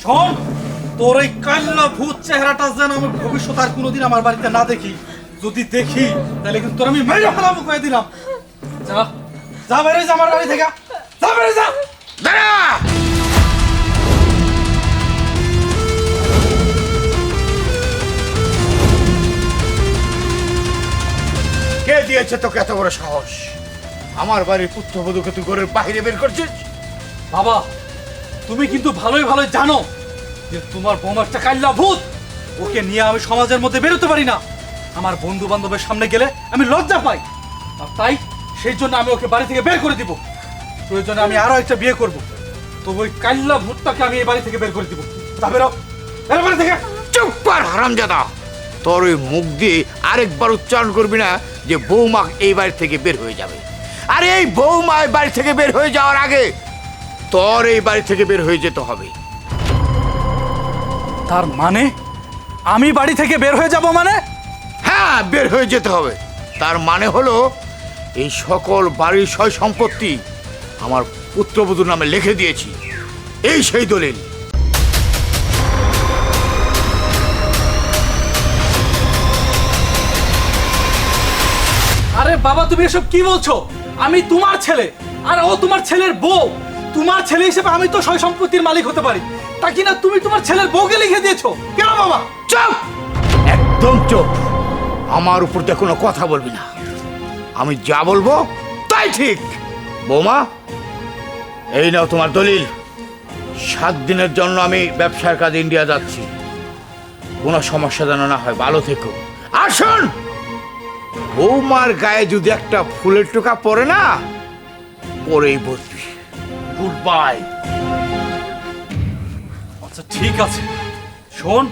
শোন, তোর এই কাল্লা ভূত চেহারাটা যেন আমি ভবিষ্যৎ আর কোনোদিন আমার বাড়িতে না দেখি। যদি দেখি তাহলে কিন্তু তোর আমি মেরে ফেলাবো কয়ে দিলাম। যা যা বেরে যা আমার বাড়ি থেকে, যা বেরে যা। দাঁড়া! কে দিয়েছে তোকে এত বড় সাহস? আমার বাড়ির পুত্রবধূকে তুই ঘরের বাইরে বের করছিস? বাবা, তুমি কিন্তু ভালোই ভালোই জানো যে তোমার বৌমা একটা কাল্লা ভূত। ওকে নিয়ে আমি সমাজের মধ্যে বেরোতে পারি না। আমার বন্ধু বান্ধবের সামনে গেলে আমি লজ্জা পাই। আর তাই সেই জন্য আমি ওকে বাড়ি থেকে বের করে দিব। প্রয়োজনে আমি আরো একটা বিয়ে করব। তো ওই কাল্লা ভূতটাকে আমি এই বাড়ি থেকে বের করে দিব। তা বেরো, বেরো বাড়ি থেকে। চুপ কর হারামজাদা! তোর ওই মুখ দিয়ে আরেকবার উচ্চারণ করবি না যে বৌমা এই বাড়ি থেকে বের হয়ে যাবে। আর এই বৌমা এই বাড়ি থেকে বের হয়ে যাওয়ার আগে তোর এই বাড়ি থেকে বের হয়ে যেতে হবে। তার মানে আমি বাড়ি থেকে বের হয়ে যাব? মানে হ্যাঁ, বের হয়ে যেতে হবে। তার মানে হলো এই সকল বাড়ির সয় সম্পত্তি আমার পুত্রবধূর নামে লিখে দিয়েছি। এই সেই দলিল। আরে বাবা, তুমি এসব কি বলছো? আমি তোমার ছেলে আর ও তোমার ছেলের বউ। তোমার ছেলে হিসেবে আমি তো সয় সম্পত্তির মালিক হতে পারি, তা কিনা তুমি তোমার ছেলের বউকে লিখে দিয়েছো কেন বাবা? চুপ! একদম চুপ! আমার উপর দিয়ে কোনো কথা বলবি না। আমি যা বলবো তাই ঠিক। বৌমা, এই নাও তোমার দলিল। 7 দিনের জন্য আমি ব্যবসার কাজে ইন্ডিয়া যাচ্ছি। কোনো সমস্যা যেন না হয়, ভালো থেকো। আসুন, বৌমার গায়ে যদি একটা ফুলের টোকা পড়ে না, পরেই বসবি। Good bye. আচ্ছা ঠিক আছে, শোন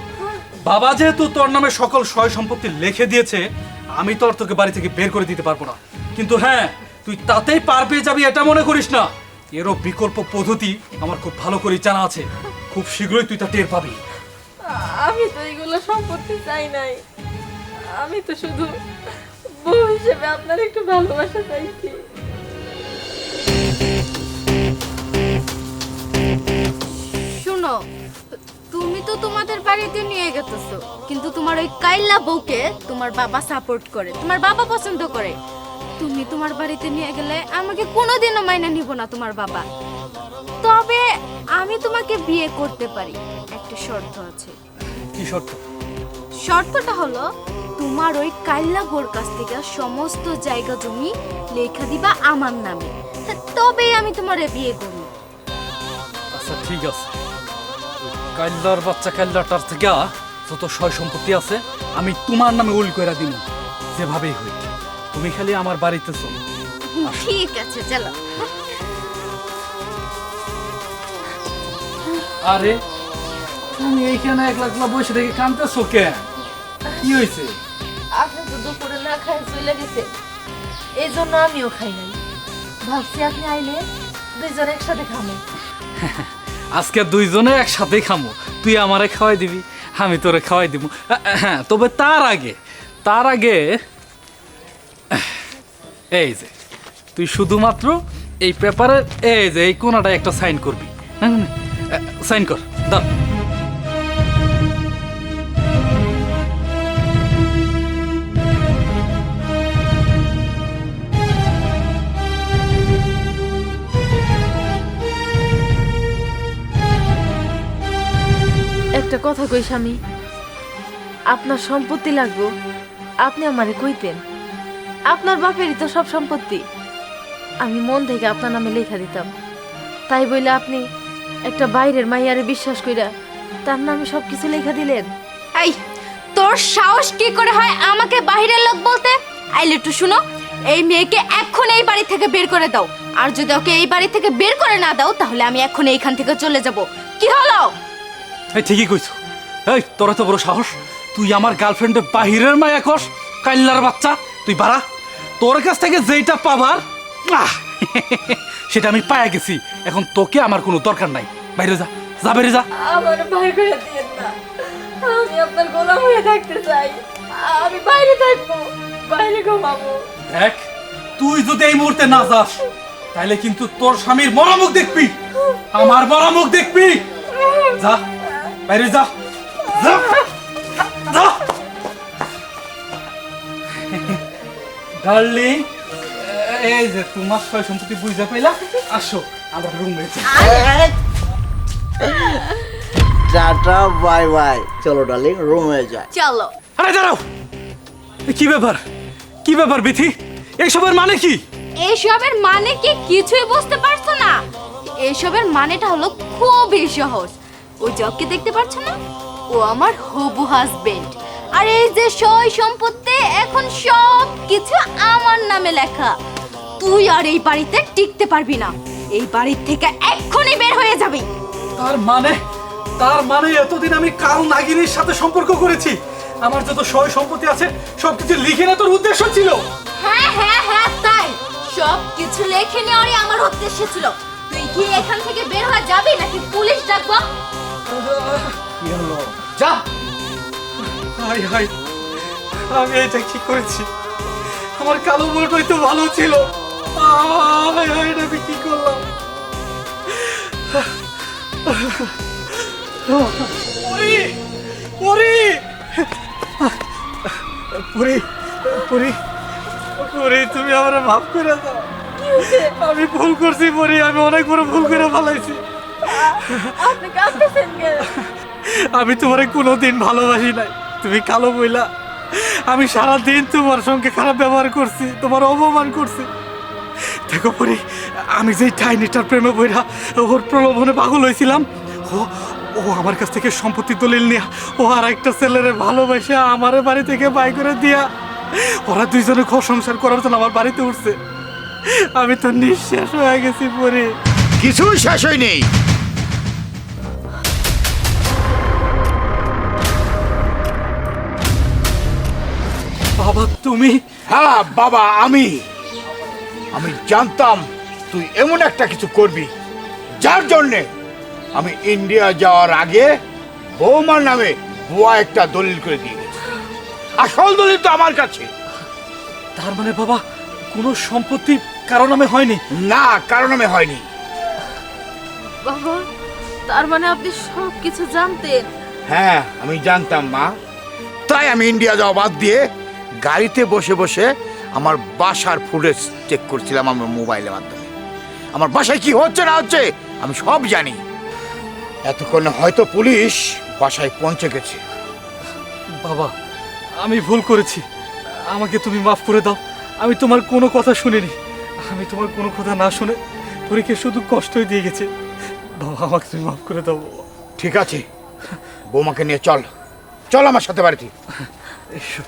বাবা, যেহেতু তোর নামে সকল সয় সম্পত্তি লিখে দিয়েছে, আমি তো আর তোকে বাড়ি থেকে বের করে দিতে পারবো না। কিন্তু হ্যাঁ, তুই তাতেই পার পেয়ে যাবি এটা মনে করিস না। এরও বিকল্প পদ্ধতি আমার খুব ভালো করে জানা আছে। খুব শীঘ্রই তুই তা টের পাবি। আমি তো এগুলো সম্পত্তি চাই নাই। আমি তো শুধু বউ হিসেবে আপনার একটু ভালোবাসা চাইছি। শুনো, তুমি তো তোমাদের বাড়িতে নিয়ে গেতেছো, কিন্তু তোমার ওই কাইল্লা বউকে তোমার বাবা সাপোর্ট করে, তোমার বাবা পছন্দ করে। তুমি তোমার বাড়িতে নিয়ে গেলে আমাকে কোনোদিনও মাইনা নিব না তোমার বাবা। তবে আমি তোমাকে বিয়ে করতে পারি, একটা শর্ত আছে। কি শর্ত? শর্তটা হলো তোমার ওই কাইল্লা বোর কাছ থেকে সমস্ত জায়গা জমি লেখা দিবা আমার নামে, তবেই আমি তোমারে বিয়ে করব। আচ্ছা ঠিক আছে, কাল্লার বাচ্চা কাল্লাটার থেকে যত সয় সম্পত্তি আছে আমি তোমার নামে উল কইরা দিন, যেভাবেই হই। তুমি খালি আমার বাড়িতে চলো। ঠিক আছে, চলো। আরে তুমি এইখানে একলা একলা বসে থেকে কাঁদতেছো কেন? কি হয়েছে? আপনি তো দুপুরে না খাই চলে গেছে, এই জন্য আমিও খাই নাই। ভাবছি আপনি আইলে দুইজন একসাথে খাবো। আজকে দুইজনে একসাথেই খামো। তুই আমারে খাওয়াই দিবি, আমি তোরে খাওয়াই দিব। হ্যাঁ, তবে তার আগে এই যে তুই শুধুমাত্র এই পেপারে এই যে এই কোনাটায় একটা সাইন করবি। সাইন কর, দাও। একটা কথা কই স্বামী, আপনার সম্পত্তি লাগবো, আপনি আমারে কইতেন। আপনার বাপেরই তো সব সম্পত্তি, আমি মন থেকে আপনার নামে লেখা দিতাম। তাই বইলে আপনি একটা বাইরের মাইয়ারে বিশ্বাস কইরা তার নামে সবকিছু লেখা দিলেন। এই, তোর সাহস কি করে হয় আমাকে বাহিরের লোক বলতে? আইলে একটু শুনো, এই মেয়েকে এখন এই বাড়ি থেকে বের করে দাও। আর যদি ওকে এই বাড়ি থেকে বের করে না দাও, তাহলে আমি এখন এইখান থেকে চলে যাব। কি হলো? এই ঠিকই কইছো। এই তোর এত বড় সাহস, তুই আমার গার্লফ্রেন্ডের বাহিরের মায়া কস? কাইল্লার বাচ্চা, তুই বাড়া। তোর কাছ থেকে যেটা পাবার সেটা আমি পায়া গেছি। এখন তোকে আমার কোনো দরকার নাই। বাইরে যা, যা বাইরে যা। আমার বাইরে করে দিয়েন না, আমি আপনার গোলাম হয়ে থাকতে চাই। আমি বাইরে থাকবো, বাইরে ঘুমাবো। দেখ, তুই যদি এই মুহূর্তে না যাস তাহলে কিন্তু তোর স্বামীর মরা মুখ দেখবি, আমার মরা মুখ দেখবি। যা বাইরে যা, যা যা। ডার্লিং, এই যে তোমার সয় সম্পত্তি বুঝতে পাইলা, আসো আমার রুমে। টাটা বাই বাই, চলো ডার্লিং রুমে যাই। চলো। আরে দাঁড়াও, কি ব্যাপার, কি ব্যাপার বিথি, এইসবের মানে কি? এসবের মানে কি কিছুই বুঝতে পারছো না? এসবের মানেটা হলো খুবই সহজ। ওই জবকে দেখতে পাচ্ছ না, ও আমার হবু হাজবেন্ড। আর এই যে সয় সম্পত্তি এখন সব কিছু আমার নামে লেখা। তুই আর এই বাড়িতে টিকতে পারবি না, এই বাড়ির থেকে এক্ষুনি বের হয়ে যাবি। তার মানে এতদিন আমি কাল নাগিনীর সাথে সম্পর্ক করেছি, আমার যত সয় সম্পত্তি আছে সবকিছু লিখে না তোর উদ্দেশ্য ছিল? হ্যাঁ হ্যাঁ হ্যাঁ, তাই সব কিছু লেখে নেওয়ারই আমার উদ্দেশ্য ছিল। তুই কি এখান থেকে বের হয়ে যাবি নাকি পুলিশ ডাকবো? যা। হাই হাই, আমি এটা কি করেছি? আমার কালো বউটাই তো ভালো ছিল। হাই হাই, এটা আমি কি করলাম? পুরি, পুরি, পুরি, পুরি, পুরি, তুমি আমার মাফ করে দাও। আমি ভুল করছি পুরি, আমি অনেক বড় ভুল করে ফেলাইছি। আপনি কাঁদতেছেন কেন? আমি তোমারে কোনোদিন ভালোবাসি নাই, তুমি কালো বইলা। আমি সারাদিন তোমার সঙ্গে খারাপ ব্যবহার করছি, তোমার অপমান করছি। দেখো পরি, আমি যেই টাইনিটার প্রেমে বইরা ওর প্রলোভনে পাগল হয়েছিলাম, ও আমার কাছ থেকে সম্পত্তি দলিল নিয়া ও আর একটা ছেলের ভালোবাসা আমার বাড়ি থেকে বাই করে দিয়া ওরা দুইজনে ঘর সংসার করার জন্য আমার বাড়িতে উঠছে। আমি তো নিঃশ্বাস হয়ে গেছি পরি। কিছুই শেষ হয়নি। বাবা তুমি? হ্যাঁ বাবা, আমি জানতাম তুই এমন একটা কিছু করবি যার জন্যে আমি ইন্ডিয়া যাওয়ার আগে বৌমার নামে ভুয়া একটা দলিল করে দিয়ে গেছি। আসল দলিল তো আমার কাছে। তার মানে বাবা কোনো সম্পত্তি কারো নামে হয়নি? না, কারো নামে হয়নি। বাবা, তার মানে আপনি সব কিছু জানতেন? হ্যাঁ, আমি জানতাম মা। তাই আমি ইন্ডিয়া যাওয়া বাদ দিয়ে গাড়িতে বসে বসে আমার বাসার ফুটেজ চেক করছিলাম আমার মোবাইলের মাধ্যমে। আমার বাসায় কি হচ্ছে না হচ্ছে আমি সব জানি। এতক্ষণে হয়তো পুলিশ বাসায় পৌঁছে গেছে। বাবা আমি ভুল করেছি, আমাকে তুমি মাফ করে দাও। আমি তোমার কোনো কথা শুনিনি, আমি তোমার কোনো কথা না শুনে পরীকে শুধু কষ্টই দিয়ে গেছে। বাবা আমাকে তুমি মাফ করে দাও। ঠিক আছে, বৌমাকে নিয়ে চল, চল আমার সাথে বাড়িতে। এসো।